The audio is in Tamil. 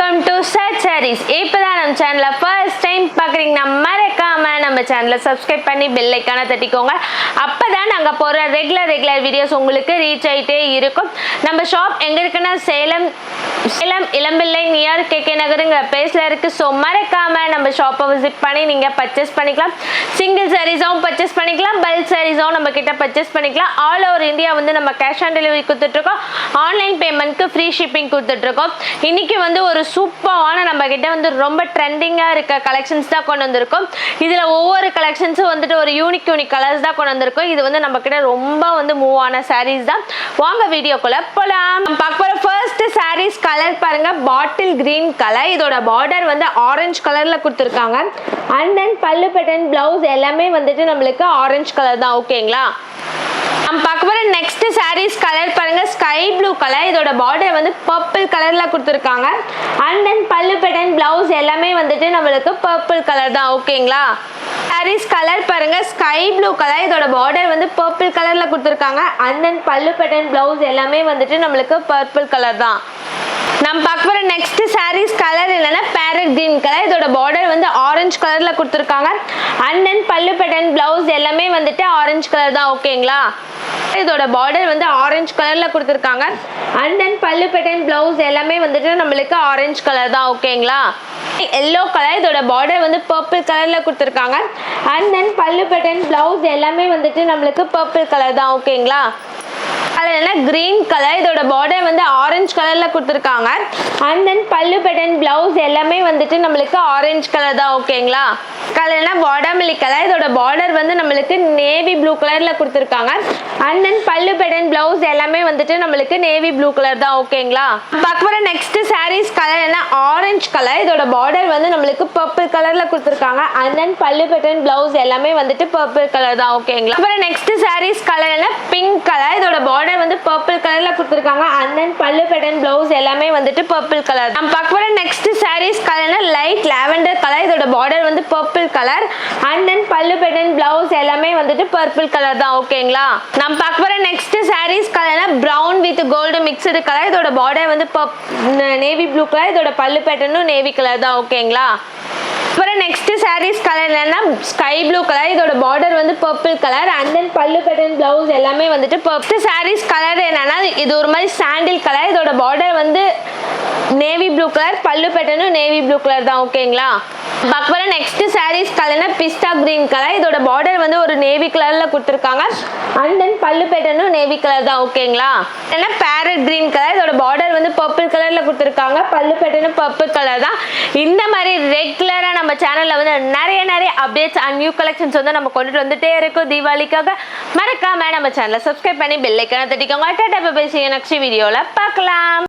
Welcome to search saris. இப்போதான் நம்ம சேனலை ஃபர்ஸ்ட் டைம் பார்க்குறீங்கன்னா மறக்காம நம்ம சேனலை சப்ஸ்கிரைப் பண்ணி பெல் ஐக்கானை தட்டிக்கோங்க. அப்போ தான் நாங்கள் போகிற ரெகுலர் வீடியோஸ் உங்களுக்கு ரீச் ஆகிட்டே இருக்கும். நம்ம ஷாப் எங்கே இருக்குன்னா சேலம் இளம்பிள்ளை நியர் கேகே நகருங்கிற பிளேஸில் இருக்குது. ஸோ மறக்காமல் நம்ம ஷாப்பை விசிட் பண்ணி நீங்கள் பர்ச்சேஸ் பண்ணிக்கலாம். சிங்கிள் சாரீஸாகவும் பர்ச்சேஸ் பண்ணிக்கலாம், பல்க் சாரீஸாகவும் நம்ம கிட்ட பர்ச்சேஸ் பண்ணிக்கலாம். ஆல் ஓவர் இந்தியா வந்து நம்ம கேஷ் ஆன் டெலிவரி கொடுத்துட்ருக்கோம். ஆன்லைன் பேமெண்ட்க்கு ஃப்ரீ ஷிப்பிங் கொடுத்துட்ருக்கோம். இன்னைக்கு வந்து ஒரு சூப்பரான நம்ம கிட்ட வந்து ரொம்ப ட்ரெண்டிங்காக இருக்க கலெக்ஷன்ஸ் தான் கொண்டு வந்திருக்கோம். இதில் ஒவ்வொரு கலெக்ஷன்ஸும் வந்துட்டு ஒரு யூனிக் கலர்ஸ் தான் கொண்டு வந்திருக்கோம். இது வந்து நம்ம கிட்ட ரொம்ப வந்து மூவ் ஆன சாரீஸ் தான். வாங்க வீடியோக்குள்ள போலாம். பார்க்க போகிற ஃபர்ஸ்ட் சாரீஸ் கலர் பாருங்க, பாட்டில் கிரீன் கலர். இதோட பார்டர் வந்து ஆரஞ்சு கலர்ல கொடுத்துருக்காங்க. And then pallu pattern blouse எல்லாமே வந்துட்டு நம்மளுக்கு ஆரஞ்சு கலர் தான். ஓகேங்களா, நம்ம பார்க்க போகிற நெக்ஸ்ட் சாரீஸ் கலர் பாருங்க, ஸ்கை ப்ளூ கலர். இதோட பார்டர் வந்து பர்பிள் கலர்ல கொடுத்துருக்காங்க. And then pallu pattern blouse எல்லாமே வந்துட்டு நம்மளுக்கு பர்பிள் கலர் தான். ஓகேங்களா, சாரீஸ் கலர் பாருங்க, ஸ்கை ப்ளூ கலர். இதோட பார்டர் வந்து பர்பிள் கலர்ல கொடுத்துருக்காங்க. And then pallu pattern blouse எல்லாமே வந்துட்டு நம்மளுக்கு பர்பிள் கலர் தான். நம்ம பார்க்க போகிற நெக்ஸ்ட் சாரீஸ் கலர் இல்லைன்னா பேரட் கிரீன் கலர். இதோட பார்டர் வந்து ஆரஞ்சு கலர்ல கொடுத்துருக்காங்க. And then pallu pattern blouse எல்லாமே வந்துட்டு ஆரஞ்சு கலர் தான். ஓகேங்களா, இதோட பார்டர் வந்து ஆரஞ்சு கலர்ல கொடுத்துருக்காங்க. And then pallu pattern blouse எல்லாமே வந்துட்டு நம்மளுக்கு ஆரஞ்சு கலர் தான். ஓகேங்களா, எல்லோ கலர். இதோட பார்டர் வந்து பர்பிள் கலர்ல கொடுத்துருக்காங்க. And then pallu pattern blouse எல்லாமே வந்துட்டு நம்மளுக்கு பர்பிள் கலர் தான். ஓகேங்களா, கலர் கிரீன் கலர். இதோட பார்டர் வந்து ஆரஞ்சு கலர்ல கொடுத்துருக்காங்க. And then pallu pattern blouse எல்லாமே வந்துட்டு நம்மளுக்கு ஆரஞ்சு கலர் தான். ஓகேங்களா, கலர்னா வாடாமல்லி கலர். இதோட பார்டர் வந்து நம்மளுக்கு நேவி ப்ளூ கலர்ல கொடுத்துருக்காங்க. And then pallu pattern blouse எல்லாமே வந்துட்டு நம்மளுக்கு நேவி ப்ளூ கலர் தான். ஓகேங்களா, பார்க்க போற நெக்ஸ்ட் சாரீஸ் கலர் என்ன ஆரஞ்சு கலர். இதோட பார்டர் வந்து நம்மளுக்கு பர்பிள் கலர்ல கொடுத்துருக்காங்க. And then pallu pattern blouse எல்லாமே வந்துட்டு பர்பிள் கலர் தான். ஓகேங்களா, அப்புறம் நெக்ஸ்ட் சாரீஸ் கலர் என்ன பிங்க் கலர். இதோட பார்டர் வந்து பர்பிள் கலர்ல கொடுத்துருக்காங்க. And then pallu pattern blouse எல்லாமே வந்துட்டு பர்பிள் கலர். நம்ம பார்க்க போற நெக்ஸ்ட் சாரீஸ் கலர்னா லைட் லாவெண்டர் கலர். இதோட பார்டர் வந்து purple colour. And then pallu pattern blouse எல்லாமே வந்துட்டு பர்பிள் கலர் தான். ஓகேங்களா, நம்ம பார்க்க போற நெக்ஸ்ட் சாரீஸ் கலர்னா brown with gold mixed colour. இதோட பார்டர் வந்து நேவி ப்ளூ கலர். இதோட பல்லு பேட்டர்னும் நேவி கலர் தான். ஓகேங்களா, அப்புறம் நெக்ஸ்ட் சாரீஸ் கலர் என்னன்னா ஸ்கை ப்ளூ கலர். இதோட பார்டர் வந்து purple colour. And then pallu pattern blouse எல்லாமே வந்துட்டு பர்பிள். சாரீஸ் கலர் என்னன்னா இது ஒரு மாதிரி சாண்டில் கலர். இதோட பார்டர் வந்து நேவி ப்ளூ கலர். பல்லு பேட்டர்னும் நேவி ப்ளூ கலர் தான். ஓகேங்களா, அப்புறம் நெக்ஸ்ட் சாரீஸ் கலர்னா பிஸ்டா கிரீன் கலர். இதோட பார்டர் வந்து ஒரு நேவி கலர்ல கொடுத்துருக்காங்க. அண்ட் தென் பல்லு பேட்டர்னும் நேவி கலர் தான். ஓகேங்களா, ஏன்னா பேரட் கிரீன் கலர். இதோட பார்டர் வந்து பர்பிள் கலர்ல கொடுத்துருக்காங்க. பல்லு பேட்டர்னும் பர்பிள் கலர் தான். இந்த மாதிரி ரெகுலரா நம்ம சேனல்ல வந்து நிறைய அப்டேட்ஸ் அண்ட் நியூ கலெக்ஷன்ஸ் வந்து நம்ம கொண்டுட்டு வந்துட்டே இருக்கோம். தீபாவளிக்காக மறக்காம நம்ம சேனலை சப்ஸ்கிரைப் பண்ணி பெல் ஐக்கானை தட்டிக்கோங்க. டாடா bye bye, see you next வீடியோல பார்க்கலாம்.